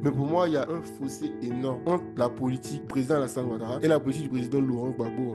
Mais pour moi, il y a un fossé énorme entre la politique du président Alassane Ouattara et la politique du président Laurent Gbagbo.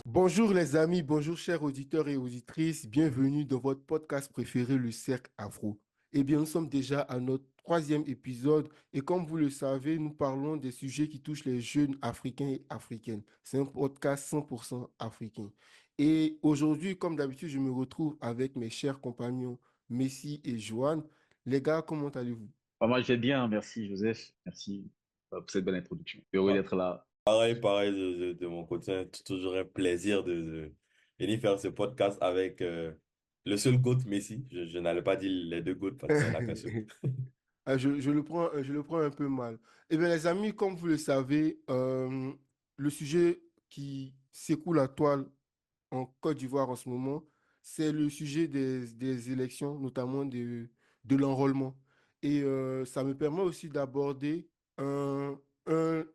Bonjour les amis, bonjour chers auditeurs et auditrices, bienvenue dans votre podcast préféré, le Cercle Afro. Eh bien, nous sommes déjà à notre troisième épisode et comme vous le savez, nous parlons des sujets qui touchent les jeunes africains et africaines. C'est un podcast 100% africain. Et aujourd'hui, comme d'habitude, je me retrouve avec mes chers compagnons Messi et Joanne. Les gars, comment allez-vous? Moi, je vais bien, merci Joseph, merci pour cette belle introduction. Heureux Ah, d'être là. Pareil de mon côté, toujours un plaisir de venir faire ce podcast avec le seul GOAT Messi. Je n'allais pas dire les deux GOAT parce qu'il n'y en a qu'un seul. je le prends un peu mal. Eh bien, les amis, comme vous le savez, le sujet qui secoue la toile en Côte d'Ivoire en ce moment, c'est le sujet des élections, notamment de l'enrôlement. Et ça me permet aussi d'aborder un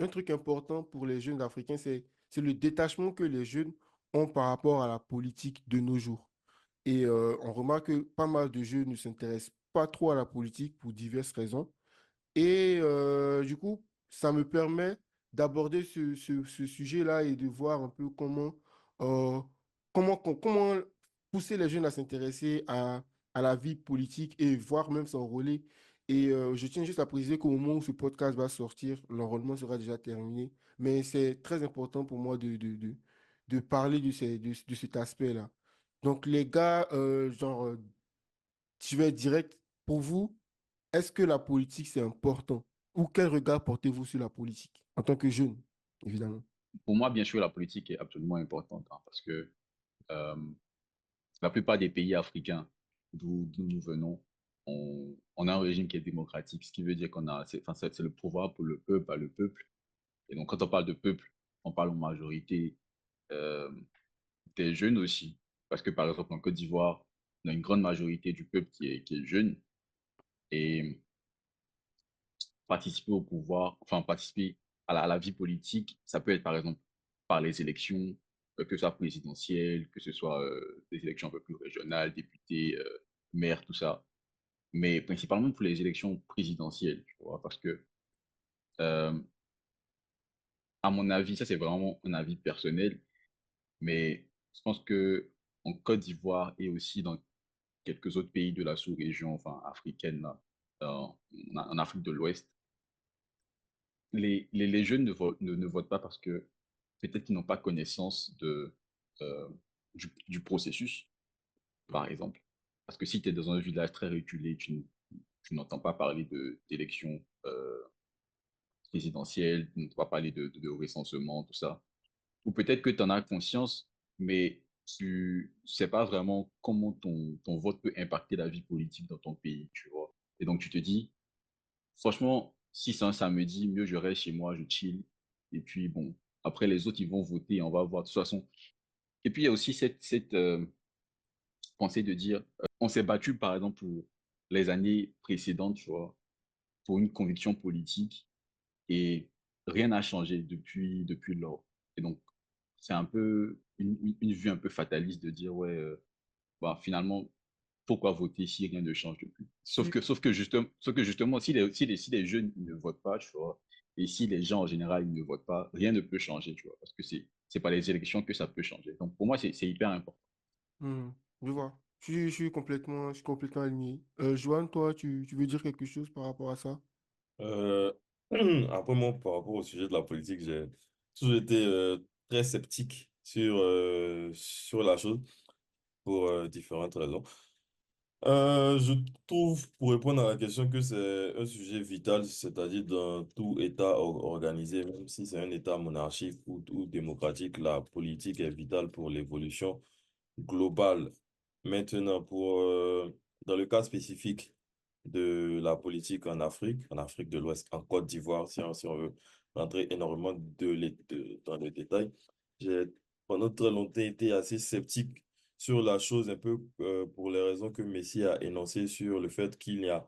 truc important pour les jeunes Africains, c'est le détachement que les jeunes ont par rapport à la politique de nos jours. Et on remarque que pas mal de jeunes ne s'intéressent pas trop à la politique pour diverses raisons. Et du coup, ça me permet d'aborder ce sujet-là et de voir un peu euh, comment pousser les jeunes à s'intéresser à la vie politique et voir même s'enrôler. Et je tiens juste à préciser qu'au moment où ce podcast va sortir, l'enrôlement sera déjà terminé. Mais c'est très important pour moi de parler de cet aspect-là. Donc, les gars, je vais être direct. Pour vous, est-ce que la politique, c'est important? Ou quel regard portez-vous sur la politique en tant que jeune, évidemment? Pour moi, bien sûr, la politique est absolument importante hein, parce que euh, la plupart des pays africains d'où nous venons, on a un régime qui est démocratique, ce qui veut dire qu'on a, enfin, c'est le pouvoir pour le peuple, pas le peuple. Et donc, quand on parle de peuple, on parle en majorité euh, des jeunes aussi. Parce que, par exemple, en Côte d'Ivoire, on a une grande majorité du peuple qui est jeune. Et participer au pouvoir, enfin participer à la vie politique, ça peut être par exemple par les élections, que ce soit présidentielles, que ce soit des élections un peu plus régionales, députés, maires, tout ça. Mais principalement pour les élections présidentielles, tu vois, parce que, euh, à mon avis, ça c'est vraiment un avis personnel, mais je pense que en Côte d'Ivoire et aussi dans quelques autres pays de la sous-région, enfin africaine, là, en Afrique de l'Ouest, les jeunes ne votent pas parce que peut-être qu'ils n'ont pas connaissance euh, du processus, par exemple. Parce que si tu es dans un village très reculé, tu n'entends pas parler d'élections présidentielles, tu n'entends pas parler de recensement, tout ça. Ou peut-être que tu en as conscience, mais tu ne sais pas vraiment comment ton vote peut impacter la vie politique dans ton pays, tu vois. Et donc tu te dis, franchement, si c'est un samedi, mieux je reste chez moi, je chill. Et puis bon, après les autres, ils vont voter, on va voir de toute façon. Et puis il y a aussi cette pensée de dire, on s'est battu par exemple pour les années précédentes, tu vois, pour une conviction politique et rien n'a changé depuis lors. Et donc, c'est un peu une vue un peu fataliste de dire, ouais, bah, finalement, pourquoi voter si rien ne change depuis? Si, Sauf que justement, si les jeunes ils ne votent pas, tu vois, et si les gens en général ils ne votent pas, rien ne peut changer, tu vois, parce que c'est pas les élections que ça peut changer. Donc pour moi, c'est hyper important. je vois. Je suis complètement aligné. Joanne, toi, tu veux dire quelque chose par rapport à ça? Euh, Après, moi, par rapport au sujet de la politique, j'ai toujours été très sceptique sur la chose pour différentes raisons. Je trouve, pour répondre à la question, que c'est un sujet vital, c'est-à-dire dans tout État organisé, même si c'est un État monarchique ou démocratique, la politique est vitale pour l'évolution globale. Maintenant, dans le cas spécifique de la politique en Afrique de l'Ouest, en Côte d'Ivoire, si on veut rentrer énormément dans le détail, j'ai pendant très longtemps été assez sceptique sur la chose, un peu pour les raisons que Messi a énoncées sur le fait qu'il n'y a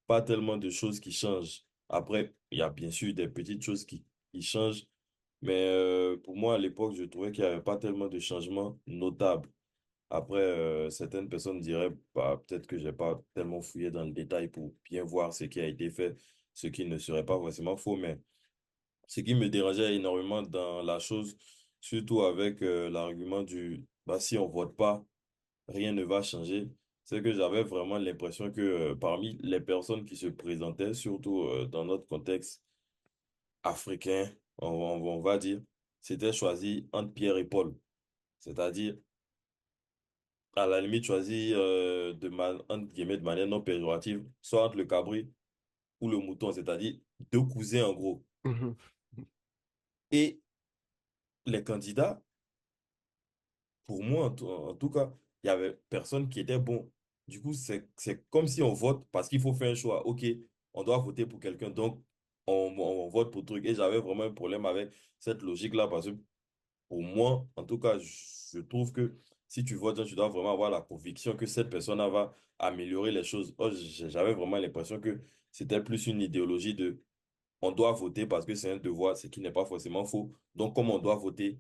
pas tellement de choses qui changent. Après, il y a bien sûr des petites choses qui changent, mais pour moi, à l'époque, je trouvais qu'il n'y avait pas tellement de changements notables. Après, certaines personnes diraient, bah, peut-être que j'ai pas tellement fouillé dans le détail pour bien voir ce qui a été fait, ce qui ne serait pas forcément faux, mais ce qui me dérangeait énormément dans la chose, surtout avec l'argument du, bah, si on vote pas, rien ne va changer, c'est que j'avais vraiment l'impression que parmi les personnes qui se présentaient, surtout dans notre contexte africain, on va dire, c'était choisi entre Pierre et Paul. C'est-à-dire, à la limite, choisi entre guillemets, de manière non péjorative, soit entre le cabri ou le mouton, c'est-à-dire deux cousins en gros. Mhm. Et les candidats, pour moi, en tout cas, il y avait personne qui était bon. Du coup, c'est comme si on vote parce qu'il faut faire un choix. OK, on doit voter pour quelqu'un, donc on vote pour le truc. Et j'avais vraiment un problème avec cette logique-là parce que pour moi, en tout cas, je trouve que si tu votes, tu dois vraiment avoir la conviction que cette personne va améliorer les choses. Or, j'avais vraiment l'impression que c'était plus une idéologie de on doit voter parce que c'est un devoir, ce qui n'est pas forcément faux. Donc, comme on doit voter,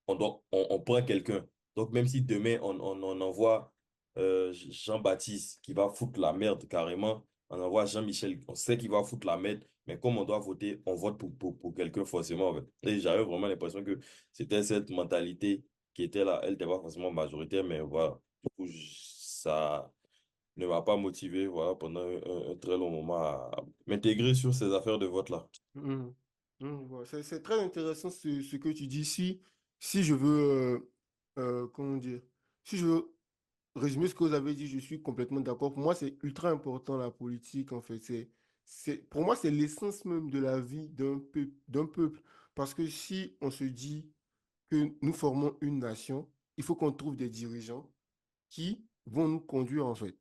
on prend quelqu'un. Donc, même si demain, on envoie Jean-Baptiste qui va foutre la merde carrément, on envoie Jean-Michel, on sait qu'il va foutre la merde, mais comme on doit voter, on vote pour quelqu'un forcément, en fait. Et j'avais vraiment l'impression que c'était cette mentalité qui était là. Elle n'était pas forcément majoritaire, mais voilà. Du coup, ça ne m'a pas motivé, voilà, pendant un très long moment à m'intégrer sur ces affaires de vote-là. Mhm. Mhm. Ouais, c'est très intéressant ce que tu dis. Si je veux, comment dire, si je veux résumer ce que vous avez dit, je suis complètement d'accord. Pour moi, c'est ultra important la politique, en fait. Pour moi, c'est l'essence même de la vie d'un peuple. Parce que si on se dit que nous formons une nation, il faut qu'on trouve des dirigeants qui vont nous conduire, en fait.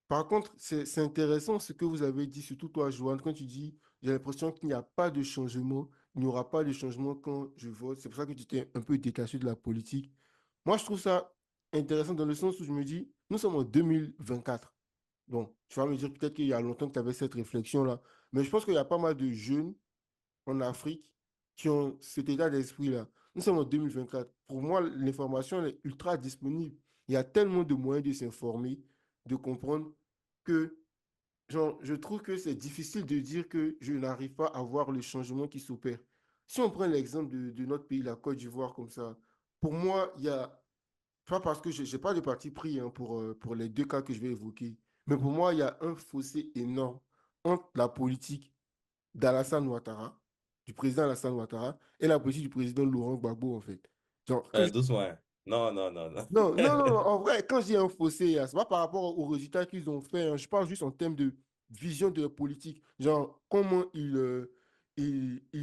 Par contre, c'est intéressant ce que vous avez dit, surtout toi, Joanne, quand tu dis, j'ai l'impression qu'il n'y a pas de changement, il n'y aura pas de changement quand je vote. C'est pour ça que tu t'es un peu détaché de la politique. Moi, je trouve ça intéressant dans le sens où je me dis, nous sommes en 2024. Bon, tu vas me dire peut-être qu'il y a longtemps que tu avais cette réflexion-là, mais je pense qu'il y a pas mal de jeunes en Afrique qui ont cet état d'esprit-là. Nous sommes en 2024. Pour moi, l'information elle est ultra disponible. Il y a tellement de moyens de s'informer, de comprendre que, genre, je trouve que c'est difficile de dire que je n'arrive pas à voir le changement qui s'opère. Si on prend l'exemple de notre pays, la Côte d'Ivoire, comme ça, pour moi, il y a, pas parce que je n'ai pas de parti pris hein, pour les deux cas que je vais évoquer, mais pour moi, il y a un fossé énorme entre la politique d'Alassane Ouattara, du président Alassane Ouattara, et la politique du président Laurent Gbagbo, en fait. Genre, Doucement, hein. Non, non, non, non. non, non, non, non, en vrai, quand je dis un fossé, c'est pas par rapport aux résultats qu'ils ont fait, hein, je parle juste en termes de vision de la politique. Genre, comment ils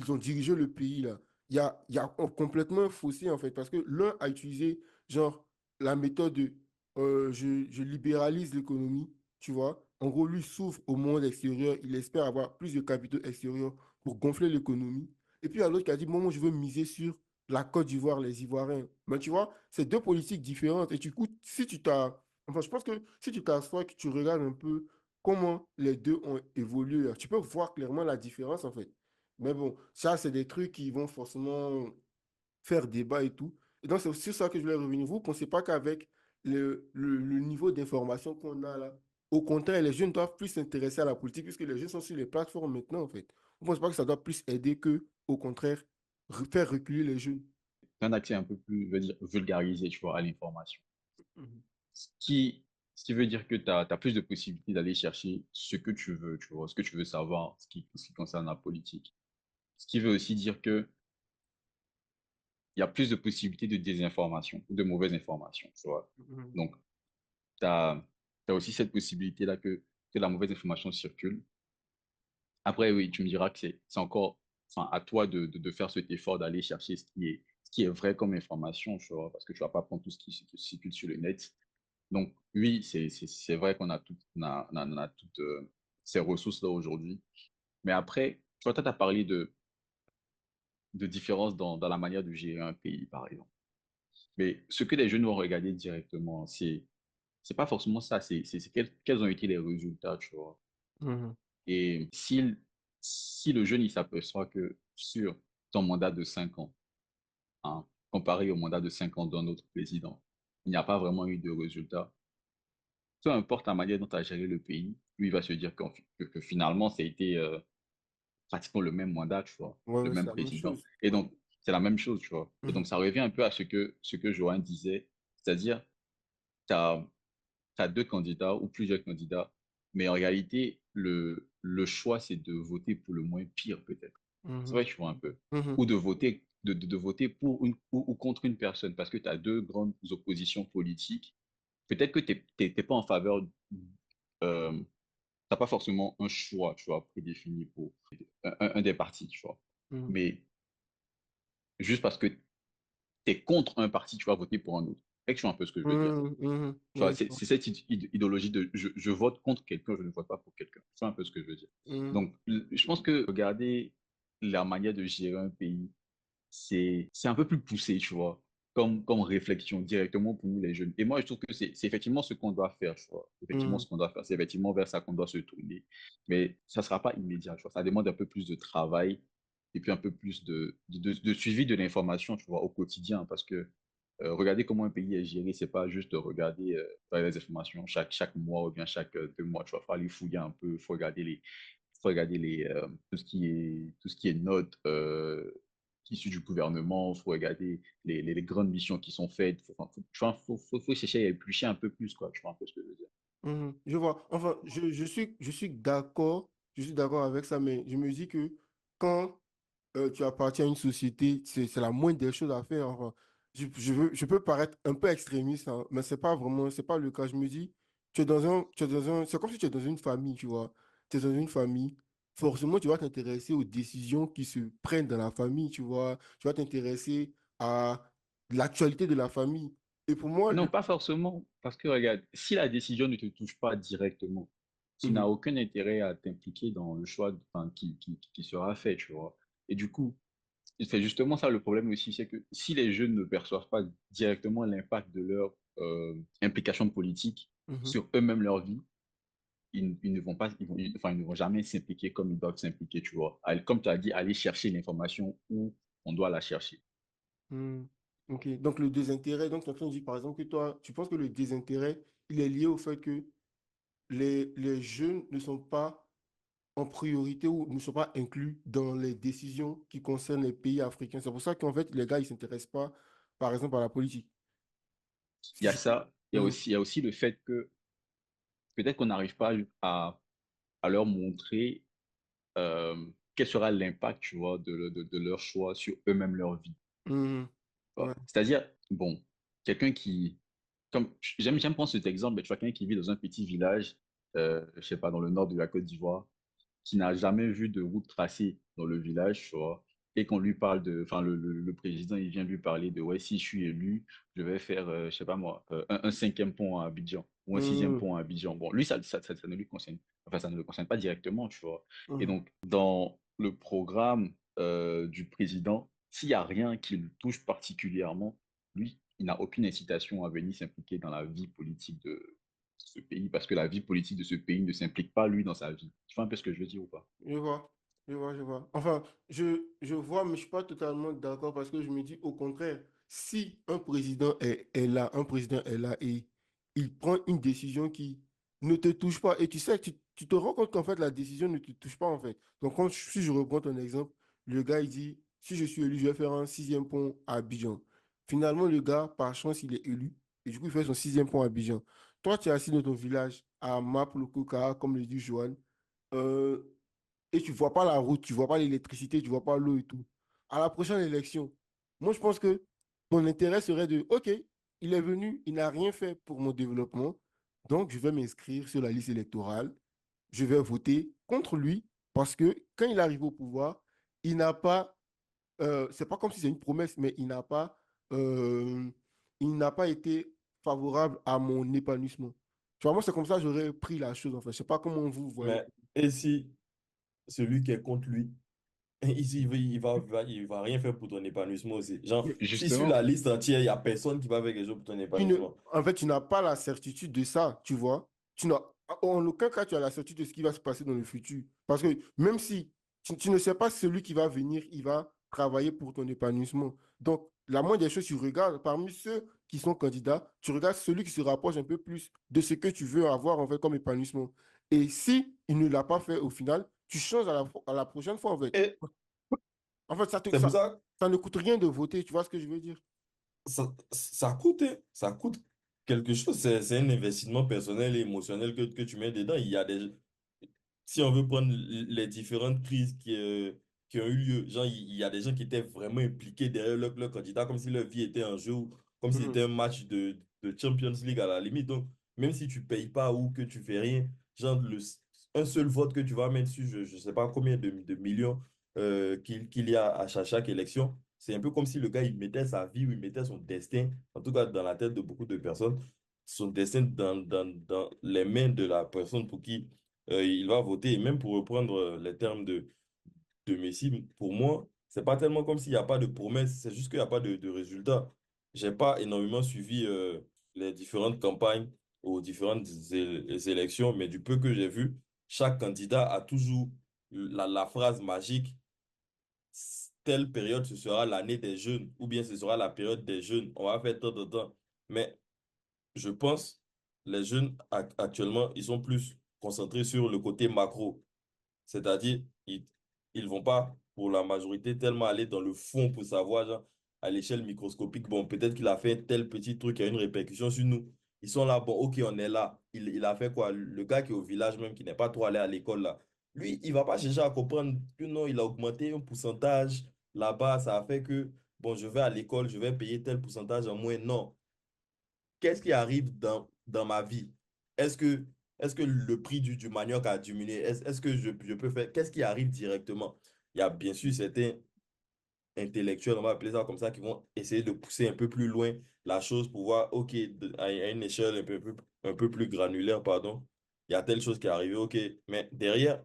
ont dirigé le pays, là. Il y a complètement un fossé, en fait, parce que l'un a utilisé, genre, la méthode de je libéralise l'économie, tu vois. En gros, lui s'ouvre au monde extérieur, il espère avoir plus de capitaux extérieurs pour gonfler l'économie. Et puis, il y a l'autre qui a dit, moi, je veux miser sur la Côte d'Ivoire, les Ivoiriens. Mais tu vois, c'est deux politiques différentes. Et du coup, si tu t'as... Enfin, je pense que si tu t'assois et que tu regardes un peu comment les deux ont évolué, tu peux voir clairement la différence, en fait. Mais bon, ça, c'est des trucs qui vont forcément faire débat et tout. Et donc, c'est aussi ça que je voulais revenir. Vous ne pensez pas qu'avec le niveau d'information qu'on a là, au contraire, les jeunes doivent plus s'intéresser à la politique puisque les jeunes sont sur les plateformes maintenant, en fait. Vous ne pensez pas que ça doit plus aider que, au contraire, faire reculer les jeunes? Un accès un peu plus, je veux dire, vulgarisé, tu vois, à l'information. Mhm. Ce qui, ce qui veut dire que tu as plus de possibilités d'aller chercher ce que tu veux, tu vois, ce que tu veux savoir, ce qui concerne la politique. Ce qui veut aussi dire que il y a plus de possibilités de désinformation ou de mauvaise information, tu vois. Mhm. Donc, tu as aussi cette possibilité-là que la mauvaise information circule. Après, oui, tu me diras que c'est encore enfin, à toi de faire cet effort d'aller chercher ce qui est vrai comme information, tu vois, parce que tu vas pas prendre tout ce qui circule sur le net. Donc, oui, c'est vrai qu'on a, on a toutes ces ressources-là aujourd'hui. Mais après, tu vois, toi, tu as parlé de différences dans la manière de gérer un pays, par exemple. Mais ce que les jeunes vont regarder directement, c'est pas forcément ça, c'est quels ont été les résultats, tu vois. Mhm. Et si le jeune, il s'aperçoit que sur ton mandat de 5 ans, hein, comparé au mandat de 5 ans d'un autre président, il n'y a pas vraiment eu de résultat, peu importe la manière dont tu as géré le pays, lui, il va se dire que finalement, ça a été pratiquement le même mandat, tu vois, Ouais, le ouais, c'est même la même président. chose. Et Ouais. donc, c'est la même chose, tu vois. Et Mhm. donc, ça revient un peu à ce que Joanne disait, c'est-à-dire, tu as deux candidats ou plusieurs candidats, mais en réalité, le choix, c'est de voter pour le moins pire, peut-être. C'est Mhm. vrai, tu vois un peu. Mhm. Ou de voter, de voter pour ou contre une personne, parce que tu as deux grandes oppositions politiques. Peut-être que tu n'es pas en faveur, t'as pas forcément un choix, tu vois, prédéfini pour un des partis, tu vois. Mhm. Mais juste parce que tu es contre un parti, tu vas voter pour un autre. Et que tu vois un peu ce que je veux dire. Mhm. Mhm. Tu vois, Ouais, je c'est vois. cette idéologie de je vote contre quelqu'un, je ne vote pas pour quelqu'un. Tu vois un peu ce que je veux dire. Mhm. Donc, je pense que regarder la manière de gérer un pays, c'est un peu plus poussé, tu vois, comme réflexion directement pour nous les jeunes. Et moi, je trouve que c'est effectivement ce qu'on doit faire, tu vois. Effectivement, Mhm. ce qu'on doit faire, c'est effectivement vers ça qu'on doit se tourner. Mais ça ne sera pas immédiat, tu vois. Ça demande un peu plus de travail et puis un peu plus de suivi de l'information, tu vois, au quotidien. Parce que regarder comment un pays est géré, c'est pas juste de regarder les informations chaque mois ou bien chaque 2 mois, tu vois. Il faut aller fouiller un peu, il faut regarder tout ce qui est notes issues du gouvernement, il faut regarder les grandes missions qui sont faites. Faut chercher à éplucher un peu plus, quoi. Tu vois un peu ce que je veux dire. Mhm. Je vois. Enfin, je suis d'accord avec ça, mais je me dis que quand tu appartiens à une société, c'est la moindre des choses à faire. Enfin, je peux paraître un peu extrémiste, hein, mais c'est pas vraiment, c'est pas le cas. Je me dis, c'est comme si tu es dans une famille, tu vois. Tu es dans une famille, forcément, tu vas t'intéresser aux décisions qui se prennent dans la famille, tu vois. Tu vas t'intéresser à l'actualité de la famille. Et pour moi, Non, pas forcément, parce que regarde, si la décision ne te touche pas directement, tu Mhm. n'as aucun intérêt à t'impliquer dans le choix enfin, qui sera fait, tu vois. Et du coup, c'est justement ça le problème aussi, c'est que si les jeunes ne perçoivent pas directement l'impact de leur implication politique Mhm. sur eux-mêmes leur vie, ils ne vont pas, enfin, ils ne vont jamais s'impliquer comme ils doivent s'impliquer, tu vois. Comme tu as dit, aller chercher l'information où on doit la chercher. Hmm. Ok, donc le désintérêt, donc tu es en train de dire par exemple que toi, tu penses que le désintérêt, il est lié au fait que les jeunes ne sont pas en priorité ou ne sont pas inclus dans les décisions qui concernent les pays africains. C'est pour ça qu'en fait, les gars, ils ne s'intéressent pas, par exemple, à la politique. Il y a Je sais. ça, Mhm. il y a aussi le fait que peut-être qu'on n'arrive pas à leur montrer euh, quel sera l'impact, tu vois, de leur choix sur eux-mêmes, leur vie. Mhm. Tu Ouais. vois. C'est-à-dire, bon, quelqu'un comme, j'aime prendre cet exemple, mais tu vois, quelqu'un qui vit dans un petit village, je sais pas, dans le nord de la Côte d'Ivoire, qui n'a jamais vu de route tracée dans le village, tu vois, et qu'on lui parle enfin, le président, il vient lui parler de, ouais, si je suis élu, je vais faire, je sais pas moi, un cinquième pont à Abidjan, ou un sixième Mhm. pont à Abidjan. Bon, lui, ça ne lui concerne, enfin, ça ne le concerne pas directement, tu vois. Et Mhm. donc, dans le programme du président, s'il n'y a rien qui le touche particulièrement, lui, il n'a aucune incitation à venir s'impliquer dans la vie politique de ce pays, parce que la vie politique de ce pays ne s'implique pas lui dans sa vie. Tu vois un peu ce que je veux dire ou pas? Je vois, je vois. Enfin, je vois, mais je ne suis pas totalement d'accord parce que je me dis au contraire, si un président est là, un président est là et il prend une décision qui ne te touche pas, et tu sais, tu te rends compte qu'en fait, la décision ne te touche pas en fait. Donc, si je reprends ton exemple, le gars, il dit, si je suis élu, je vais faire un sixième pont à Abidjan. Finalement, le gars, par chance, il est élu et du coup, il fait son sixième pont à Abidjan. Toi, tu es assis dans ton village à Maples-Coca, comme le dit Joanne. Euh, et tu vois pas la route, tu vois pas l'électricité, tu vois pas l'eau et tout. À la prochaine élection, moi, je pense que mon intérêt serait de, OK, il est venu, il n'a rien fait pour mon développement, donc je vais m'inscrire sur la liste électorale, je vais voter contre lui, parce que quand il arrive au pouvoir, il n'a pas, c'est pas comme si c'est une promesse, mais euh, il n'a pas été favorable à mon épanouissement. Tu vois, moi, c'est comme ça que j'aurais pris la chose, en fait. Je sais pas comment vous voyez. Mais et si celui qui est contre lui, ici, il va rien faire pour ton épanouissement aussi. Genre, si sur Justement, la liste entière, il n'y a personne qui va faire quelque chose pour ton épanouissement. En fait, tu n'as pas la certitude de ça, tu vois. En aucun cas, tu as la certitude de ce qui va se passer dans le futur. Parce que même si tu ne sais pas si celui qui va venir, il va travailler pour ton épanouissement. Donc, la moindre des choses, tu regardes parmi ceux qui sont candidats, tu regardes celui qui se rapproche un peu plus de ce que tu veux avoir en fait comme épanouissement. Et si il ne l'a pas fait au final, tu changes à la prochaine fois en fait. Et En fait, c'est pour ça ça ne coûte rien de voter, tu vois ce que je veux dire? ça coûte, hein. Ça coûte quelque chose. C'est un investissement personnel et émotionnel que tu mets dedans. Il y a si on veut prendre les différentes crises qui ont eu lieu, genre, il y a des gens qui étaient vraiment impliqués derrière leur candidat, comme si leur vie était en jeu, ou comme si Mhm, c'était un match de Champions League à la limite. Donc, même si tu payes pas ou que tu fais rien, genre, un seul vote que tu vas mettre dessus, je ne sais pas combien de millions qu'il y a à chaque élection, c'est un peu comme si le gars, il mettait sa vie ou il mettait son destin, en tout cas dans la tête de beaucoup de personnes, son destin dans les mains de la personne pour qui il va voter. Et même pour reprendre les termes de Messi, pour moi, c'est pas tellement comme s'il n'y a pas de promesse, c'est juste qu'il n'y a pas de résultat. J'ai pas énormément suivi les différentes campagnes aux différentes élections, mais du peu que j'ai vu, chaque candidat a toujours la phrase magique: telle période, ce sera l'année des jeunes, ou bien ce sera la période des jeunes, on va faire tant de temps. Mais je pense, les jeunes actuellement, ils sont plus concentrés sur le côté macro. C'est-à-dire, ils vont pas, pour la majorité, tellement aller dans le fond pour savoir, genre, à l'échelle microscopique, bon, peut-être qu'il a fait un tel petit truc qui a une répercussion sur nous. Ils sont là, bon, ok, on est là. Il a fait quoi? Le gars qui est au village même, qui n'est pas trop allé à l'école, là, lui, il va pas chercher à comprendre que non, il a augmenté un pourcentage là-bas, ça a fait que, bon, je vais à l'école, je vais payer tel pourcentage en moins. Non, qu'est-ce qui arrive dans ma vie? Est-ce que, est-ce que le prix du manioc a diminué? Est-ce que je peux faire? Qu'est-ce qui arrive directement? Il y a bien sûr certains intellectuels, on va appeler ça comme ça, qui vont essayer de pousser un peu plus loin la chose pour voir, OK, à une échelle un peu plus granulaire, pardon, il y a telle chose qui est arrivée, OK. Mais derrière,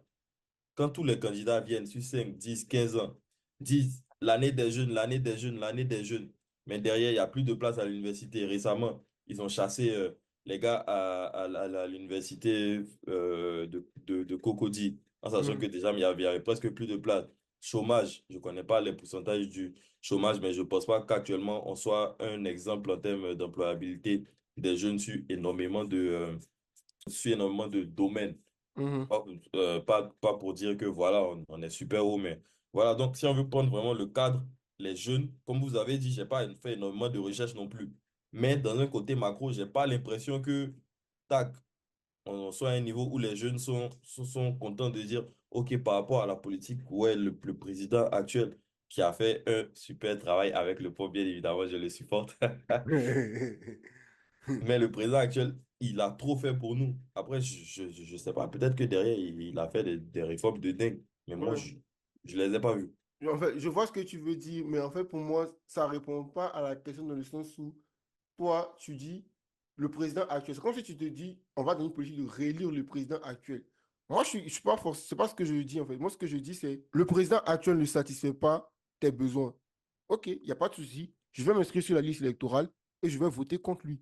quand tous les candidats viennent sur 5, 10, 15 ans, disent l'année des jeunes, l'année des jeunes, l'année des jeunes, mais derrière, il n'y a plus de place à l'université. Récemment, ils ont chassé les gars à l'université de Cocody, en sachant que mhm, déjà, il y avait presque plus de place. Chômage, je ne connais pas les pourcentages du chômage, mais je ne pense pas qu'actuellement, on soit un exemple en termes d'employabilité des jeunes sur énormément de domaines. mhm. Pas pour dire que voilà, on est super haut, mais voilà. Donc, si on veut prendre vraiment le cadre, les jeunes, comme vous avez dit, j'ai pas fait énormément de recherches non plus. Mais dans un côté macro, j'ai pas l'impression que, tac, on soit à un niveau où les jeunes sont contents de dire, OK, par rapport à la politique, ouais, le président actuel qui a fait un super travail avec le peuple, bien évidemment, je le supporte. Mais le président actuel, il a trop fait pour nous. Après, je sais pas, peut-être que derrière, il a fait des réformes de dingue. Mais moi, Ouais. je les ai pas vues. En fait, je vois ce que tu veux dire, mais en fait, pour moi, ça ne répond pas à la question dans le sens où toi, tu dis le président actuel. C'est comme si tu te dis, on va dans une politique de réélire le président actuel. Moi, je suis pas forcément, c'est pas ce que je dis en fait. Moi, ce que je dis, c'est le président actuel ne satisfait pas tes besoins. Ok, il n'y a pas de souci. Je vais m'inscrire sur la liste électorale et je vais voter contre lui.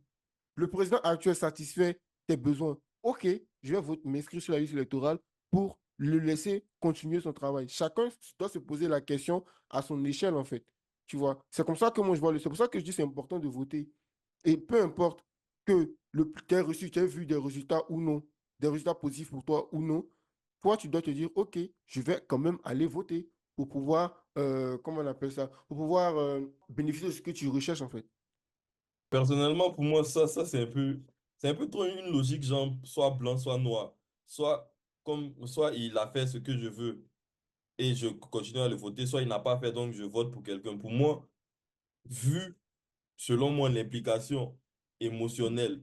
Le président actuel satisfait tes besoins. Ok, je vais m'inscrire sur la liste électorale pour le laisser continuer son travail. Chacun doit se poser la question à son échelle, en fait. Tu vois, c'est comme ça que moi je vois. C'est pour ça que je dis que c'est important de voter. Et peu importe que tu aies reçu, tu aies vu des résultats ou non, des résultats positifs pour toi ou non, toi, tu dois te dire, OK, je vais quand même aller voter pour pouvoir, comment on appelle ça, pour pouvoir bénéficier de ce que tu recherches, en fait. Personnellement, pour moi, c'est un peu trop une logique, genre, soit blanc, soit noir. Soit il a fait ce que je veux et je continue à le voter, soit il n'a pas fait, donc je vote pour quelqu'un. Pour moi, vu, selon moi, l'implication émotionnelle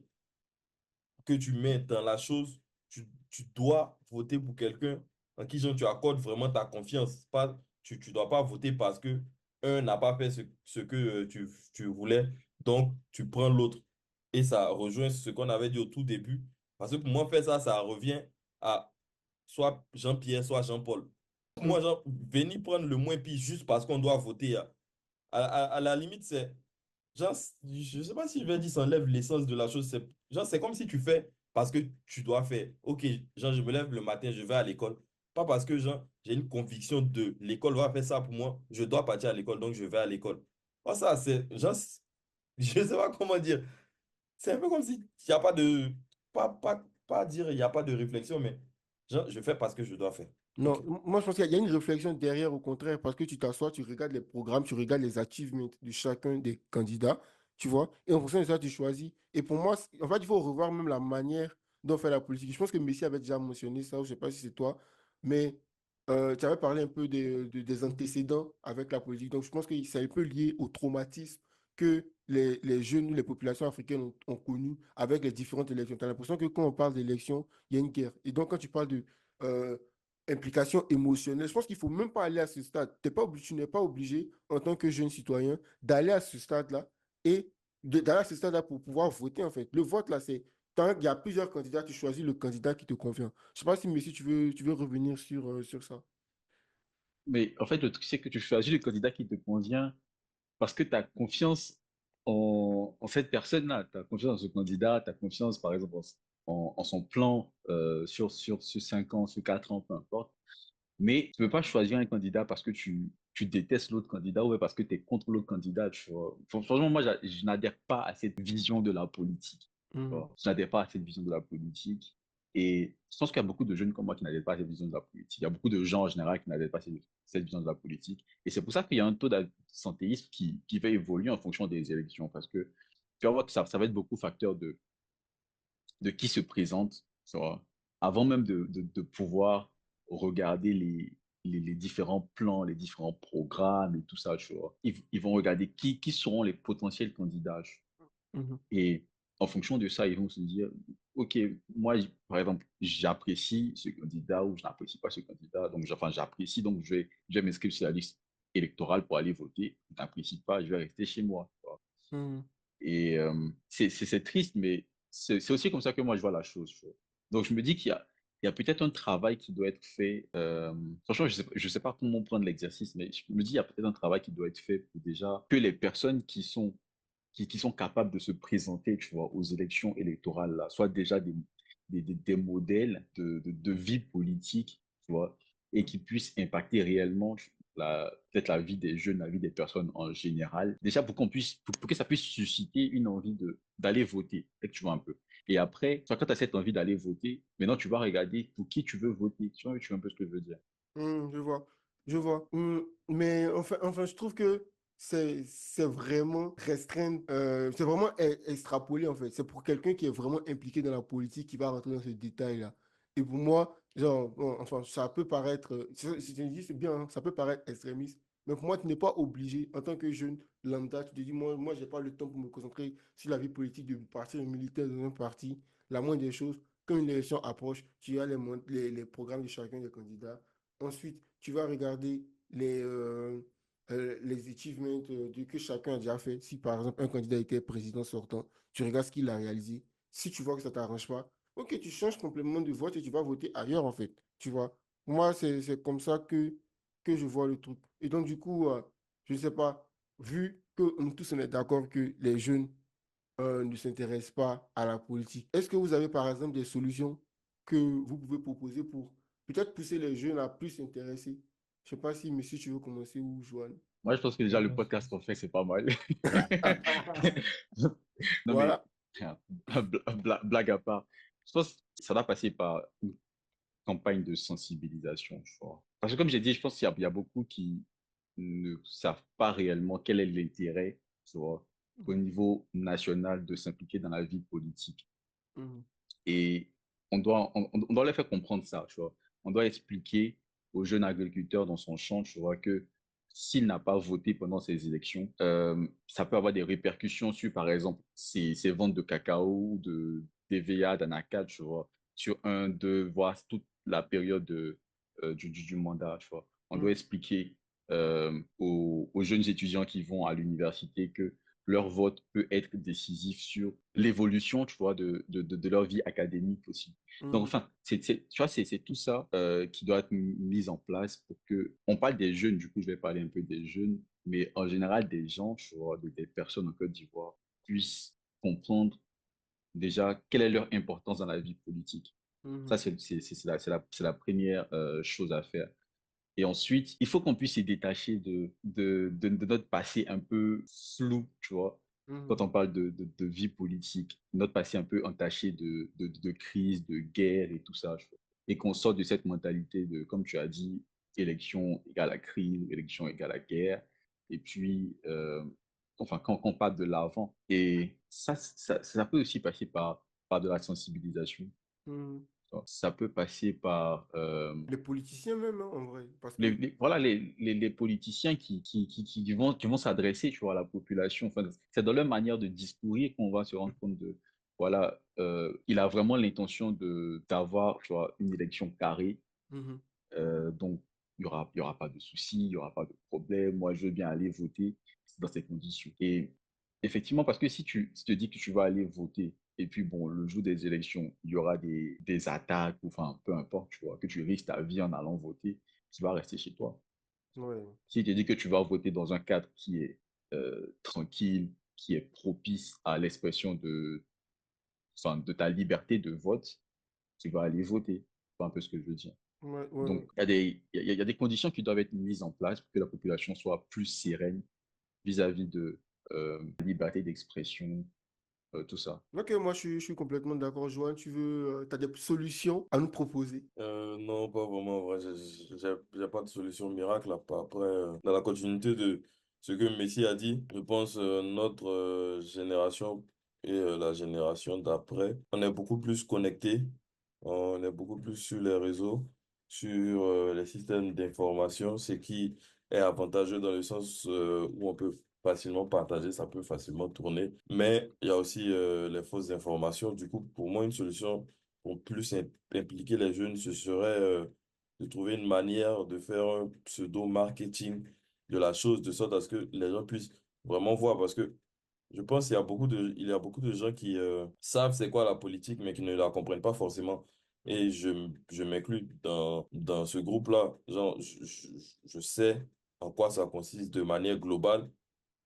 que tu mets dans la chose, tu dois voter pour quelqu'un en qui genre, tu accordes vraiment ta confiance. Pas, tu dois pas voter parce que un n'a pas fait ce que tu voulais, donc tu prends l'autre. Et ça rejoint ce qu'on avait dit au tout début. Parce que pour moi, faire ça, ça revient à soit Jean-Pierre, soit Jean-Paul. Moi, genre, venir prendre le moins pire juste parce qu'on doit voter, hein. À la limite, c'est genre, je sais pas si je vais dire ça enlève l'essence de la chose. Genre, c'est comme si tu fais parce que tu dois faire. Ok, genre, je me lève le matin, je vais à l'école. Pas parce que, genre, j'ai une conviction de l'école va faire ça pour moi. Je dois partir à l'école, donc je vais à l'école. Oh, ça, c'est, genre, je sais pas comment dire. C'est un peu comme si il n'y a pas de, pas dire il n'y a pas de réflexion, mais genre, je fais parce que je dois faire. Non, OK. moi je pense qu'il y a une réflexion derrière au contraire, parce que tu t'assois, tu regardes les programmes, tu regardes les achievements de chacun des candidats, tu vois, et en fonction de ça, tu choisis. Et pour moi, en fait, il faut revoir même la manière dont on fait la politique. Je pense que Messi avait déjà mentionné ça, ou je ne sais pas si c'est toi, mais tu avais parlé un peu des antécédents avec la politique. Donc je pense que c'est un peu lié au traumatisme que les jeunes ou les populations africaines ont connu avec les différentes élections. Tu as l'impression que quand on parle d'élections, il y a une guerre. Et donc quand tu parles de euh, implication émotionnelle. Je pense qu'il ne faut même pas aller à ce stade. Tu n'es pas obligé, en tant que jeune citoyen, d'aller à ce stade-là et d'aller à ce stade-là pour pouvoir voter, en fait. Le vote, là, c'est quand il y a plusieurs candidats, tu choisis le candidat qui te convient. Je ne sais pas si, Messi, tu veux revenir sur ça. Mais en fait, le truc, c'est que tu choisis le candidat qui te convient parce que tu as confiance en cette personne-là. Tu as confiance en ce candidat, tu as confiance, par exemple, en son plan sur 5 ans, sur 4 ans, peu importe. Mais tu ne peux pas choisir un candidat parce que tu détestes l'autre candidat ou parce que tu es contre l'autre candidat. Tu vois. Franchement, moi, je n'adhère pas à cette vision de la politique. Tu Mhm. vois. Je n'adhère pas à cette vision de la politique. Et je pense qu'il y a beaucoup de jeunes comme moi qui n'adhèrent pas à cette vision de la politique. Il y a beaucoup de gens en général qui n'adhèrent pas à cette vision de la politique. Et c'est pour ça qu'il y a un taux d'absentéisme qui va évoluer en fonction des élections. Parce que tu vas voir que ça va être beaucoup facteur de qui se présente, tu vois, avant même de pouvoir regarder les différents plans, les différents programmes et tout ça, tu vois. Ils vont regarder qui seront les potentiels candidats. Mhm. Et en fonction de ça, ils vont se dire, OK, moi, par exemple, j'apprécie ce candidat ou je n'apprécie pas ce candidat. Donc, enfin, j'apprécie, donc je vais m'inscrire sur la liste électorale pour aller voter. Je n'apprécie pas, je vais rester chez moi. Tu vois. Mhm. Et c'est triste, mais c'est aussi comme ça que moi je vois la chose. Tu vois. Donc je me dis qu'il y a peut-être un travail qui doit être fait. Franchement, je sais pas comment prendre l'exercice, mais je me dis qu'il y a peut-être un travail qui doit être fait pour déjà que les personnes qui sont capables de se présenter, tu vois, aux élections électorales là, soient déjà des modèles de vie politique, tu vois, et qui puissent impacter réellement peut-être la vie des jeunes, la vie des personnes en général. Déjà pour que ça puisse susciter une envie d'aller voter, et que tu vois un peu. Et après, soit quand tu as cette envie d'aller voter, maintenant tu vas regarder pour qui tu veux voter. Tu vois un peu ce que je veux dire. Je vois, je vois. Mais enfin, je trouve que c'est vraiment restreindre, c'est vraiment extrapoler en fait. C'est pour quelqu'un qui est vraiment impliqué dans la politique qui va rentrer dans ce détail-là. Et pour moi, genre, bon, enfin, ça peut paraître, si tu me dis c'est bien, hein, ça peut paraître extrémiste, mais pour moi, tu n'es pas obligé, en tant que jeune lambda, tu te dis, moi, j'ai pas le temps pour me concentrer sur la vie politique de partir militaire dans un parti. La moindre des choses, quand une élection approche, tu as les programmes de chacun des candidats. Ensuite, tu vas regarder les achievements que chacun a déjà fait. Si par exemple un candidat était président sortant, tu regardes ce qu'il a réalisé. Si tu vois que ça ne t'arrange pas, ok, tu changes complètement de vote et tu vas voter ailleurs en fait. Tu vois. Moi, c'est comme ça que je vois le truc. Et donc, du coup, je ne sais pas, vu que nous tous on est d'accord que les jeunes ne s'intéressent pas à la politique, est-ce que vous avez par exemple des solutions que vous pouvez proposer pour peut-être pousser les jeunes à plus s'intéresser? Je ne sais pas si monsieur, tu veux commencer ou Joanne. Moi, je pense que déjà le podcast qu'on fait, c'est pas mal. Non, mais Voilà. blague à part, je pense que ça doit passer par une campagne de sensibilisation, tu vois. Parce que comme j'ai dit, je pense qu'il y a beaucoup qui ne savent pas réellement quel est l'intérêt, tu vois, au niveau national de s'impliquer dans la vie politique. Mhm. Et on doit leur faire comprendre ça, tu vois. On doit expliquer aux jeunes agriculteurs dans son champ, tu vois, que s'il n'a pas voté pendant ces élections, ça peut avoir des répercussions sur, par exemple, ses ventes de cacao, de TVA, d'anacarde, tu vois, sur un, deux, voire toute la période du mandat, tu vois. On doit Mhm. expliquer aux jeunes étudiants qui vont à l'université que leur vote peut être décisif sur l'évolution, tu vois, de leur vie académique aussi. Donc, Mhm. enfin, tu vois, c'est tout ça qui doit être mis en place pour que, on parle des jeunes, du coup, je vais parler un peu des jeunes, mais en général, des gens, tu vois, des personnes en Côte d'Ivoire puissent comprendre déjà quelle est leur importance dans la vie politique. Ça, Mhm. c'est la première chose à faire. Et ensuite, il faut qu'on puisse se détacher de notre passé un peu flou, tu vois. Quand Mhm. on parle de vie politique, notre passé un peu entaché de crise, de guerre et tout ça, tu vois. Et qu'on sorte de cette mentalité de, comme tu as dit, élection égale à crise, élection égale à guerre. Et puis, enfin, quand on parle de l'avant. Et ça peut aussi passer par de la sensibilisation. Mhm. Ça peut passer par Les politiciens même, hein, en vrai. Parce que, voilà, les politiciens qui vont s'adresser, tu vois, à la population. Enfin, c'est dans leur manière de discourir qu'on va se rendre compte de, voilà, il a vraiment l'intention d'avoir, tu vois, une élection carrée. mhm, Donc, il y aura pas de soucis, il y aura pas de problème. Moi, je veux bien aller voter dans ces conditions. Et effectivement, parce que si tu te dis que tu vas aller voter, et puis bon, le jour des élections, il y aura des attaques, ou enfin, peu importe, tu vois, que tu risques ta vie en allant voter, tu vas rester chez toi. ouais. Si tu te dis que tu vas voter dans un cadre qui est tranquille, qui est propice à l'expression enfin, de ta liberté de vote, tu vas aller voter. C'est un peu ce que je veux dire. Ouais, ouais, Donc, ouais. il y a des conditions qui doivent être mises en place pour que la population soit plus sereine vis-à-vis de la liberté d'expression, tout ça. Ok, moi je suis complètement d'accord. Joanne, tu as des solutions à nous proposer? Non, pas vraiment. En vrai, j'ai pas de solution miracle. Après, dans la continuité de ce que Messi a dit, je pense notre génération et la génération d'après, on est beaucoup plus connectés, on est beaucoup plus sur les réseaux, sur les systèmes d'information, ce qui est avantageux dans le sens où on peut facilement partager, ça peut facilement tourner. Mais il y a aussi les fausses informations. Du coup, pour moi, une solution pour plus impliquer les jeunes, ce serait de trouver une manière de faire un pseudo-marketing de la chose, de sorte à ce que les gens puissent vraiment voir. Parce que je pense il y a beaucoup de gens qui savent c'est quoi la politique, mais qui ne la comprennent pas forcément. Et je m'inclus dans ce groupe-là. Genre, je sais en quoi ça consiste de manière globale,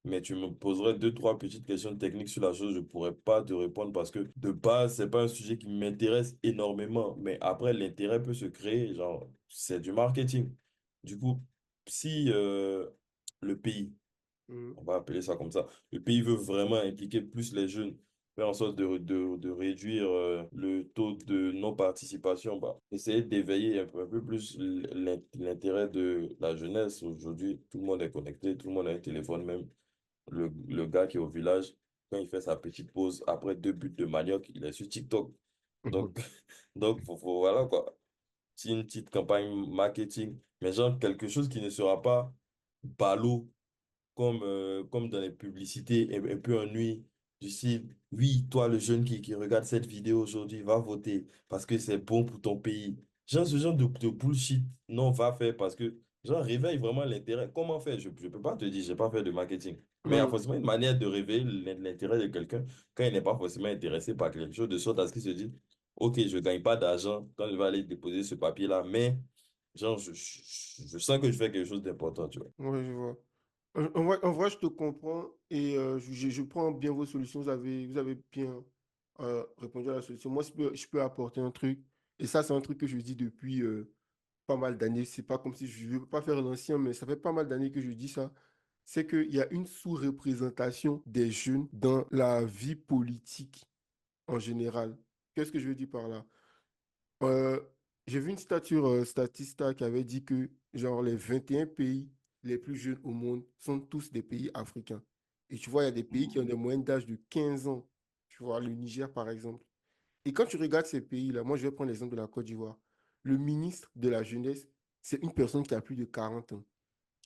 mais tu me poserais deux, trois petites questions techniques sur la chose, je pourrais pas te répondre parce que de base, c'est pas un sujet qui m'intéresse énormément. Mais après, l'intérêt peut se créer, genre, c'est du marketing. Du coup, si le pays, Mhm. on va appeler ça comme ça, le pays veut vraiment impliquer plus les jeunes, faire en sorte de réduire le taux de non-participation, bah, essayer d'éveiller un peu plus l'intérêt de la jeunesse. Aujourd'hui, tout le monde est connecté, tout le monde a un téléphone même. Le gars qui est au village, quand il fait sa petite pause après deux buts de manioc, il est sur TikTok. Mhm. Donc, donc voilà quoi. C'est une petite campagne marketing, mais genre quelque chose qui ne sera pas ballot comme dans les publicités, un peu ennuyé, du style, oui, toi le jeune qui regarde cette vidéo aujourd'hui, va voter parce que c'est bon pour ton pays. Genre ce genre de bullshit, non, va faire parce que, genre, réveille vraiment l'intérêt. Comment faire? Je ne peux pas te dire, je n'ai pas fait de marketing. Mais il y a Mhm. forcément une manière de réveiller l'intérêt de quelqu'un quand il n'est pas forcément intéressé par quelque chose, de sorte à ce qu'il se dit, OK, je ne gagne pas d'argent quand je vais aller déposer ce papier-là, mais genre, je sens que je fais quelque chose d'important, tu vois. Ouais, je vois. En vrai, je te comprends et je prends bien vos solutions. Vous avez bien répondu à la solution. Moi, je peux apporter un truc. Et ça, c'est un truc que je dis depuis pas mal d'années. C'est pas comme si je ne veux pas faire l'ancien, mais ça fait pas mal d'années que je dis ça. C'est qu'il y a une sous-représentation des jeunes dans la vie politique en général. Qu'est-ce que je veux dire par là? Euh, j'ai vu une Statista qui avait dit que genre les 21 pays les plus jeunes au monde sont tous des pays africains. Et tu vois, il y a des pays qui ont des moyennes d'âge de 15 ans. Tu vois, le Niger par exemple. Et quand tu regardes ces pays-là, moi je vais prendre l'exemple de la Côte d'Ivoire. Le ministre de la Jeunesse, c'est une personne qui a plus de 40 ans.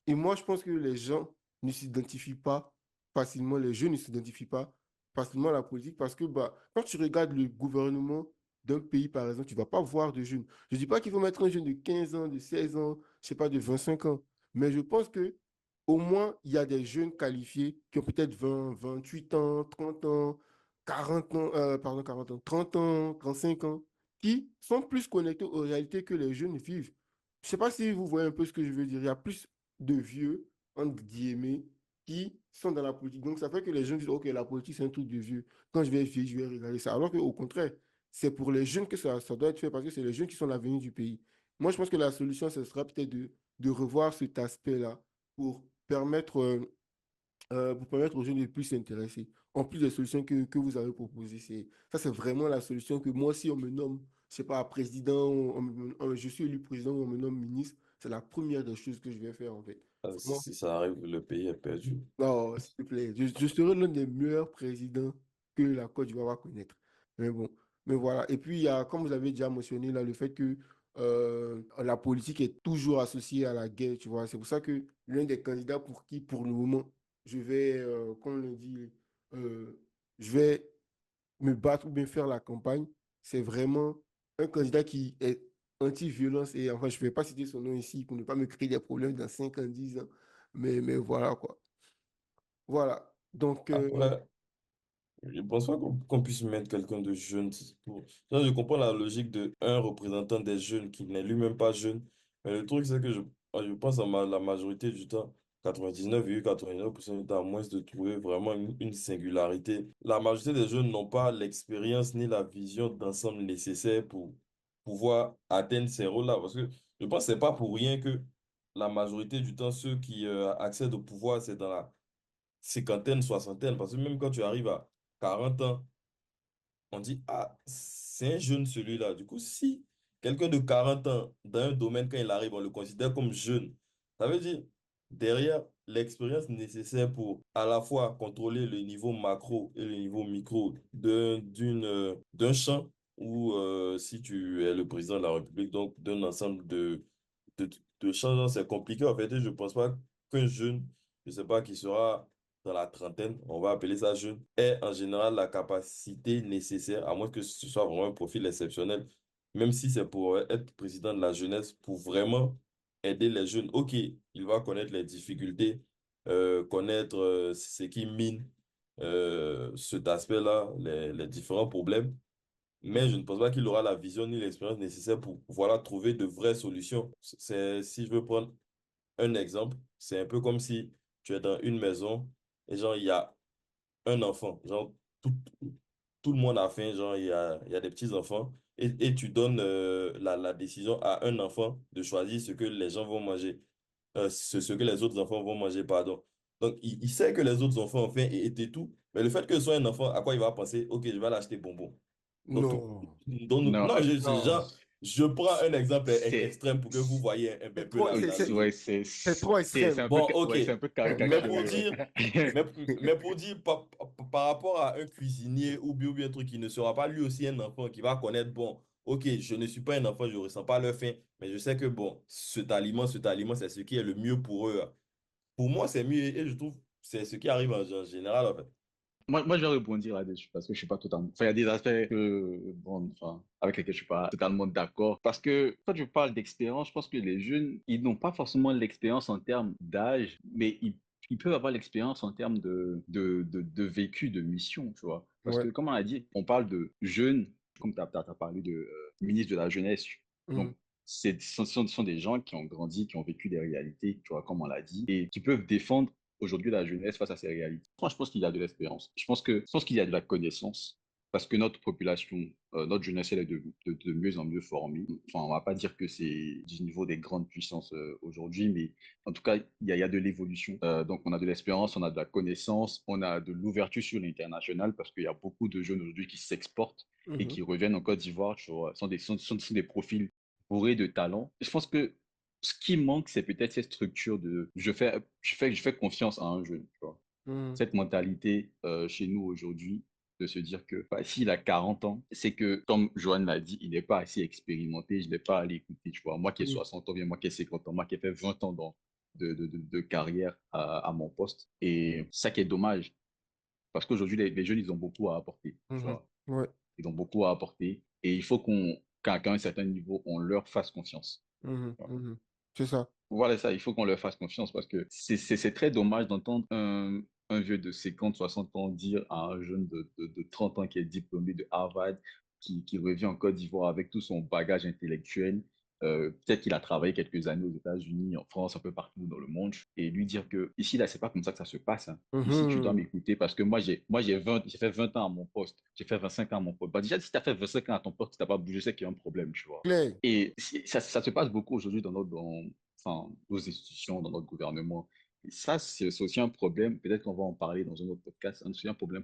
Et moi, je pense que les gens ne s'identifient pas facilement, les jeunes ne s'identifient pas facilement à la politique parce que bah, quand tu regardes le gouvernement d'un pays, par exemple, tu ne vas pas voir de jeunes. Je ne dis pas qu'il faut mettre un jeune de 15 ans, de 16 ans, je ne sais pas, de 25 ans, mais je pense que au moins, il y a des jeunes qualifiés qui ont peut-être 20, 28 ans, 30 ans, 40 ans, pardon, 40 ans, 30 ans, 35 ans, qui sont plus connectés aux réalités que les jeunes vivent. Je ne sais pas si vous voyez un peu ce que je veux dire. Il y a plus de vieux, entre guillemets, qui sont dans la politique. Donc, ça fait que les jeunes disent, OK, la politique, c'est un truc de vieux. Quand je vais être vieux, je vais regarder ça. Alors qu'au contraire, c'est pour les jeunes que ça doit être fait parce que c'est les jeunes qui sont l'avenir du pays. Moi, je pense que la solution, ce sera peut-être de revoir cet aspect-là pour permettre, pour permettre aux jeunes de plus s'intéresser. En plus des solutions que vous avez proposées, ça, c'est vraiment la solution que moi, si on me nomme, je sais pas, président, je suis élu président ou on me nomme ministre, c'est la première des choses que je vais faire, en fait. Vraiment. Si ça arrive, le pays est perdu. Non, s'il te plaît, je serai l'un des meilleurs présidents que la Côte d'Ivoire va connaître. Mais bon, mais voilà. Et puis, il y a, comme vous avez déjà mentionné, là, le fait que la politique est toujours associée à la guerre, tu vois. C'est pour ça que l'un des candidats pour qui, pour le moment, je vais, comme on le dit, euh, je vais me battre ou bien faire la campagne, c'est vraiment un candidat qui est anti-violence. Et enfin, je ne vais pas citer son nom ici pour ne pas me créer des problèmes dans 5 ans, 10 ans. Mais voilà, quoi. Voilà. Donc, Après, je pense pas qu'on puisse mettre quelqu'un de jeune pour... Genre, je comprends la logique de un représentant des jeunes qui n'est lui-même pas jeune. Mais le truc, c'est que je pense à la majorité du temps, 99,99% du temps, à moins de trouver vraiment une singularité. La majorité des jeunes n'ont pas l'expérience ni la vision d'ensemble nécessaire pour pouvoir atteindre ces rôles-là. Parce que je pense que c'est pas pour rien que la majorité du temps, ceux qui accèdent au pouvoir, c'est dans la cinquantaine, soixantaine. Parce que même quand tu arrives à 40 ans, on dit, ah, c'est un jeune celui-là. Du coup, si quelqu'un de 40 ans, dans un domaine, quand il arrive, on le considère comme jeune, ça veut dire, derrière l'expérience nécessaire pour à la fois contrôler le niveau macro et le niveau micro d'un champ, ou si tu es le président de la République, donc d'un ensemble de, de champs, c'est compliqué en fait. Et je ne pense pas qu'un jeune, je ne sais pas, qui sera dans la trentaine, on va appeler ça jeune, ait en général la capacité nécessaire, à moins que ce soit vraiment un profil exceptionnel, même si c'est pour être président de la jeunesse, pour vraiment aider les jeunes. Ok, il va connaître les difficultés, connaître ce qui mine cet aspect-là, les différents problèmes, mais je ne pense pas qu'il aura la vision ni l'expérience nécessaire pour voilà, trouver de vraies solutions. Si je veux prendre un exemple, c'est un peu comme si tu es dans une maison et genre, il y a un enfant. Genre, tout, tout le monde a faim. Genre, il y a des petits-enfants. Et tu donnes la décision à un enfant de choisir ce que les gens vont manger. Ce que les autres enfants vont manger, pardon. Donc, il sait que les autres enfants ont faim et tout. Mais le fait que ce soit un enfant, à quoi il va penser? Ok, je vais l'acheter bonbon. Donc, non. Non, non, Non. je prends un exemple c'est extrême pour que vous voyez un C'est peu trop, la, la ouais, logique. c'est trop c'est extrême. un peu Bon, ok. ouais, c'est un peu Mais pour caricaturé. dire, Ouais. mais, mais pour dire par rapport à un cuisinier ou bien un truc qui ne sera pas lui aussi un enfant qui va connaître, bon, ok, je ne suis pas un enfant, je ne ressens pas leur faim, mais je sais que, bon, cet aliment, c'est ce qui est le mieux pour eux. Pour moi, c'est mieux et je trouve c'est ce qui arrive en général, en fait. Moi, je vais rebondir là-dessus parce que je suis pas totalement. Enfin, il y a des aspects bon, enfin, avec lesquels je suis pas totalement d'accord. Parce que quand je parle d'expérience, je pense que les jeunes, ils n'ont pas forcément l'expérience en termes d'âge, mais ils peuvent avoir l'expérience en termes de vécu, de mission, tu vois. Parce Ouais. que, comme on a dit, on parle de jeunes, comme tu as parlé de ministre de la jeunesse. Mhm. Donc, ce sont des gens qui ont grandi, qui ont vécu des réalités, tu vois, comme on l'a dit, et qui peuvent défendre aujourd'hui la jeunesse face à ces réalités. Moi, je pense qu'il y a de l'espérance. Je pense qu'il y a de la connaissance parce que notre population, notre jeunesse, elle est de mieux en mieux formée. Enfin, on va pas dire que c'est du niveau des grandes puissances aujourd'hui, mais en tout cas, il y a de l'évolution. Donc, on a de l'espérance, on a de la connaissance, on a de l'ouverture sur l'international parce qu'il y a beaucoup de jeunes aujourd'hui qui s'exportent et Mhm. qui reviennent en Côte d'Ivoire sont des profils bourrés de talent. Je pense que ce qui manque, c'est peut-être cette structure de je fais confiance à un jeune, tu vois. Mhm. Cette mentalité chez nous aujourd'hui, de se dire que bah, s'il a 40 ans, c'est que, comme Joanne l'a dit, il n'est pas assez expérimenté, je ne vais pas aller écouter, tu vois. Moi qui ai Mhm. 60 ans, bien moi qui ai 50 ans, moi qui ai fait 20 ans de carrière à mon poste. Et ça qui est dommage, parce qu'aujourd'hui, les jeunes, ils ont beaucoup à apporter, tu Mhm. vois. Ouais. Ils ont beaucoup à apporter. Et il faut qu'à un certain niveau, on leur fasse confiance. Mhm. Mhm. C'est ça. Voilà ça, il faut qu'on leur fasse confiance parce que c'est très dommage d'entendre un vieux de 50, 60 ans dire à un jeune de 30 ans qui est diplômé de Harvard, qui revient en Côte d'Ivoire avec tout son bagage intellectuel, peut-être qu'il a travaillé quelques années aux États-Unis, en France, un peu partout dans le monde, et lui dire que ici, là, c'est pas comme ça que ça se passe, hein. Ici, tu dois Mhm. m'écouter parce que moi, j'ai fait 20 ans à mon poste, j'ai fait 25 ans à mon poste. Bah, déjà, si tu as fait 25 ans à ton poste, tu n'as pas bougé, c'est qu'il y a un problème, tu vois. Claire. Et ça se passe beaucoup aujourd'hui enfin, nos institutions, dans notre gouvernement. Et ça, c'est aussi un problème, peut-être qu'on va en parler dans un autre podcast, c'est aussi un problème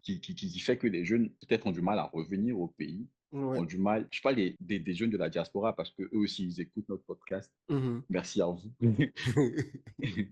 qui fait que les jeunes, peut-être, ont du mal à revenir au pays, Ouais. ont du mal. Je parle des jeunes de la diaspora parce qu'eux aussi, ils écoutent notre podcast. Mhm. Merci à vous.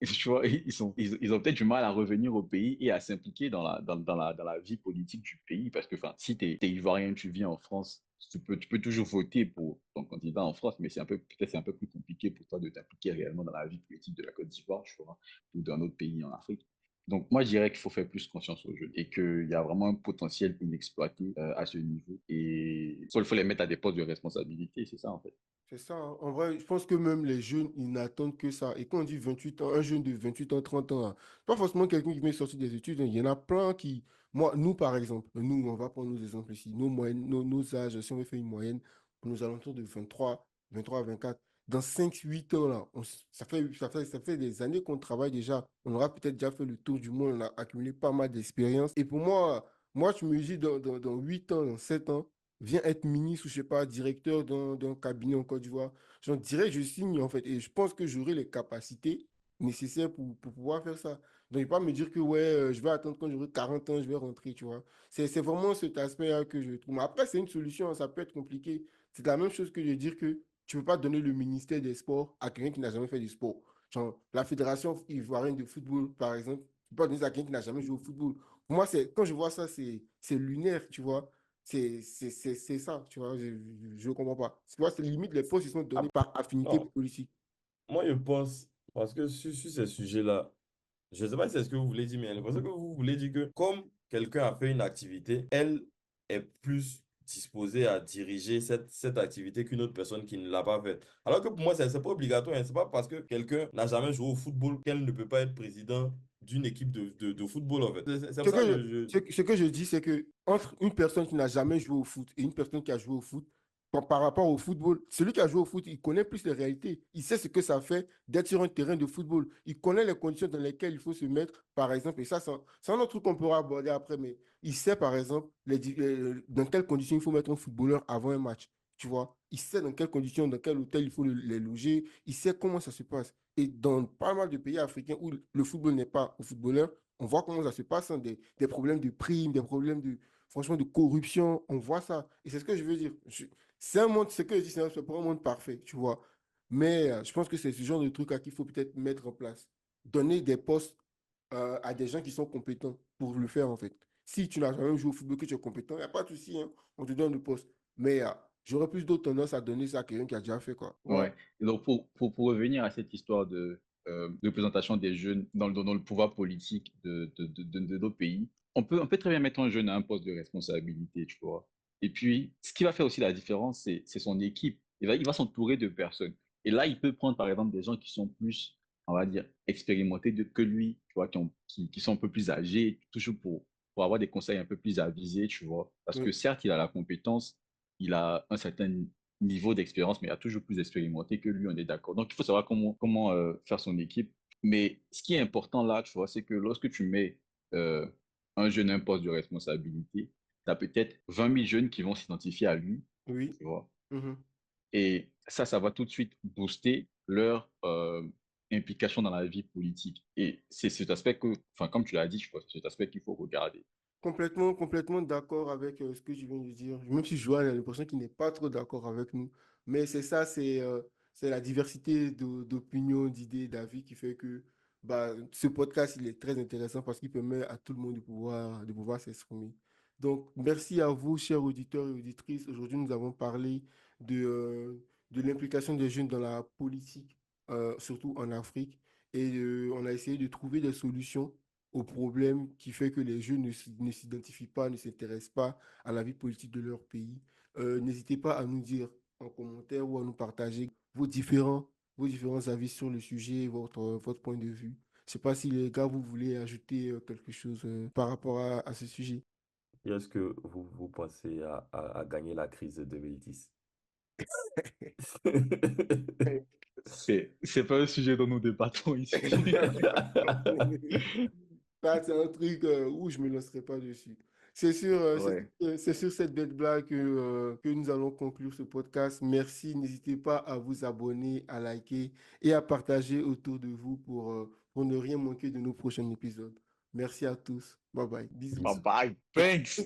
Tu vois, ils ont peut-être du mal à revenir au pays et à s'impliquer dans la vie politique du pays parce que enfin, si tu es ivoirien, tu vis en France, tu peux toujours voter pour ton candidat en France, mais peut-être c'est un peu plus compliqué pour toi de t'impliquer réellement dans la vie politique de la Côte d'Ivoire, tu vois, ou d'un autre pays en Afrique. Donc, moi, je dirais qu'il faut faire plus confiance aux jeunes et qu'il y a vraiment un potentiel inexploité à ce niveau. Et il faut les mettre à des postes de responsabilité, c'est ça, en fait. C'est ça, hein. En vrai, je pense que même les jeunes, ils n'attendent que ça. Et quand on dit 28 ans, un jeune de 28 ans, 30 ans, hein, pas forcément quelqu'un qui vient de sortir des études, hein. Il y en a plein qui, moi, nous par exemple, nous, on va prendre nos exemples ici, nos moyennes, nos âges, si on veut faire une moyenne, nous alentours de 23 à 24. Dans 5 8 ans, là, ça fait des années qu'on travaille déjà. On aura peut-être déjà fait le tour du monde, on a accumulé pas mal d'expérience. Et pour moi, je me dis dans 8 ans, dans 7 ans, viens être ministre ou je sais pas, directeur d'un cabinet en Côte d'Ivoire. J'en dirais, je signe en fait. Et je pense que j'aurai les capacités nécessaires pour pouvoir faire ça. Donc, il ne pas me dire que ouais, je vais attendre quand j'aurai 40 ans, je vais rentrer, tu vois. C'est vraiment cet aspect-là que je trouve. Mais après, c'est une solution, hein, ça peut être compliqué. C'est la même chose que de dire que tu ne peux pas donner le ministère des Sports à quelqu'un qui n'a jamais fait du sport. Genre, la Fédération ivoirienne de football, par exemple, tu ne peux pas donner ça à quelqu'un qui n'a jamais joué au football. Pour moi, quand je vois ça, c'est lunaire, tu vois. C'est ça, tu vois, je ne comprends pas. Tu vois, c'est limite les postes qui sont Ah, donnés par affinité non, politique. moi je pense, parce que sur ces sujets-là, je ne sais pas si c'est ce que vous voulez dire, mais j'ai l'impression que vous voulez dire que comme quelqu'un a fait une activité, elle est plus disposée à diriger cette activité qu'une autre personne qui ne l'a pas faite. Alors que pour moi, c'est pas obligatoire, hein. C'est pas parce que quelqu'un n'a jamais joué au football qu'elle ne peut pas être président d'une équipe de football, en fait. C'est Ce pour ça que que je, ce que je dis, c'est que entre une personne qui n'a jamais joué au foot et une personne qui a joué au foot, par rapport au football, celui qui a joué au foot, il connaît plus les réalités. Il sait ce que ça fait d'être sur un terrain de football. Il connaît les conditions dans lesquelles il faut se mettre, par exemple. Et ça, c'est un autre truc qu'on pourra aborder après, mais il sait, par exemple, dans quelles conditions il faut mettre un footballeur avant un match. Tu vois, il sait dans quelles conditions, dans quel hôtel il faut les loger. Il sait comment ça se passe. Et dans pas mal de pays africains où le football n'est pas au footballeur, on voit comment ça se passe, hein, des problèmes de primes, des problèmes franchement, de corruption. On voit ça. Et c'est ce que je veux dire. C'est un monde, ce que je dis, c'est pas un monde parfait, tu vois. Mais je pense que c'est ce genre de truc qu'il faut peut-être mettre en place. Donner des postes à des gens qui sont compétents pour le faire, en fait. Si tu n'as jamais joué au football, que tu es compétent, il n'y a pas de souci, hein, on te donne le poste. Mais j'aurais plus d'autres tendance à donner ça à quelqu'un qui a déjà fait, quoi. Ouais. Ouais. Et donc, pour revenir à cette histoire de présentation des jeunes dans le pouvoir politique de nos pays, on peut très bien mettre un jeune à un poste de responsabilité, tu vois. Et puis, ce qui va faire aussi la différence, c'est son équipe. Il va s'entourer de personnes. Et là, il peut prendre, par exemple, des gens qui sont plus, on va dire, expérimentés que lui, tu vois, qui sont un peu plus âgés, toujours pour avoir des conseils un peu plus avisés, tu vois. Parce que Oui, certes, il a la compétence, il a un certain niveau d'expérience, mais il y a toujours plus expérimenté que lui, on est d'accord. Donc, il faut savoir comment faire son équipe. Mais ce qui est important là, tu vois, c'est que lorsque tu mets euh, un jeune à un poste de responsabilité, tu as peut-être 20 000 jeunes qui vont s'identifier à lui, oui. tu vois. Mhm. Et ça va tout de suite booster leur implication dans la vie politique. Et c'est cet aspect que, enfin, comme tu l'as dit, je pense, c'est cet aspect qu'il faut regarder. Complètement, complètement d'accord avec ce que je viens de dire. Même si Joël a l'impression qu'il n'est pas trop d'accord avec nous. Mais c'est ça, c'est la diversité d'opinions, d'idées, d'avis qui fait que bah, ce podcast, il est très intéressant parce qu'il permet à tout le monde de pouvoir s'exprimer. Donc, merci à vous, chers auditeurs et auditrices. Aujourd'hui, nous avons parlé de l'implication des jeunes dans la politique, surtout en Afrique. Et on a essayé de trouver des solutions au problème qui fait que les jeunes ne s'identifient pas, ne s'intéressent pas à la vie politique de leur pays. N'hésitez pas à nous dire en commentaire ou à nous partager vos différents avis sur le sujet, votre point de vue. Je ne sais pas si les gars, vous voulez ajouter quelque chose par rapport à ce sujet. Et est-ce que vous pensez à gagner la crise de 2010? C'est pas un sujet dont nous débattons ici. Ça, c'est un truc où je ne me lancerai pas dessus. Ouais. C'est sur cette belle blague que nous allons conclure ce podcast. Merci. N'hésitez pas à vous abonner, à liker et à partager autour de vous pour ne rien manquer de nos prochains épisodes. Merci à tous. Bye bye. Bisous. Bye bye. Thanks.